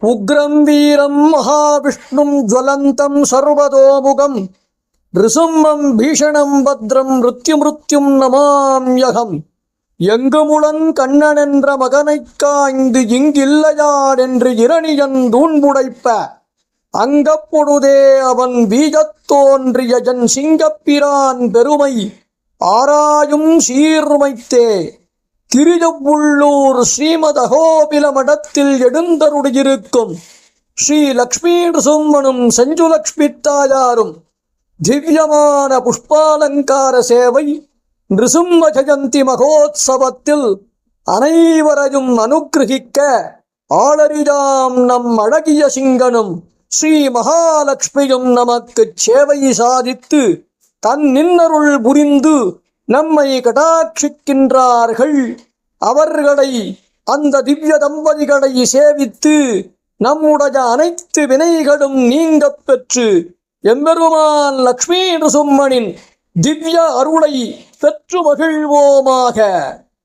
உக்ரம் வீரம் மகாவிஷ்ணும் ஜ்வலந்தம் சர்வதோமுகம் ரிசும்மம் பீஷணம் பத்ரம் மிருத்யும் நமாம்யகம். எங்குமுளன் கண்ணனென்ற மகனைக் காய்ந்து இங்கில்லையாடென்று இரணியன் தூண்புடைப்ப அங்கப்பொழுதே அவன் பீஜத் தோன்றிய ஜன் சிங்கப்பிரான் பெருமை ஆராயும் சீர்மைத்தே. திருஜவ்வுள்ளூர் ஸ்ரீமத் அகோபில மடத்தில் எழுந்தருளியிருக்கும் ஸ்ரீ லக்ஷ்மி நிருசிம்மனும் செஞ்சுலக்ஷ்மி தாயாரும் திவ்யமான புஷ்பாலங்கார சேவை நிருசிம்ம ஜெயந்தி மகோத்சவத்தில் அனைவரையும் அனுக்கிரகிக்க ஆளறியாம் நம் அழகிய சிங்கனும் ஸ்ரீ மகாலட்சுமியும் நமக்கு சேவை சாதித்து தன் நின்னருள் புரிந்து நம்மை கடாட்சிக்கின்றார்கள். அவர்களை, அந்த திவ்ய தம்பதிகளை சேவித்து நம்முடைய அனைத்து வினைகளும் நீங்கப் பெற்று எம்பெருமான் லக்ஷ்மி நிருசிம்மனின் திவ்ய அருளை பெற்று மகிழ்வோமாக.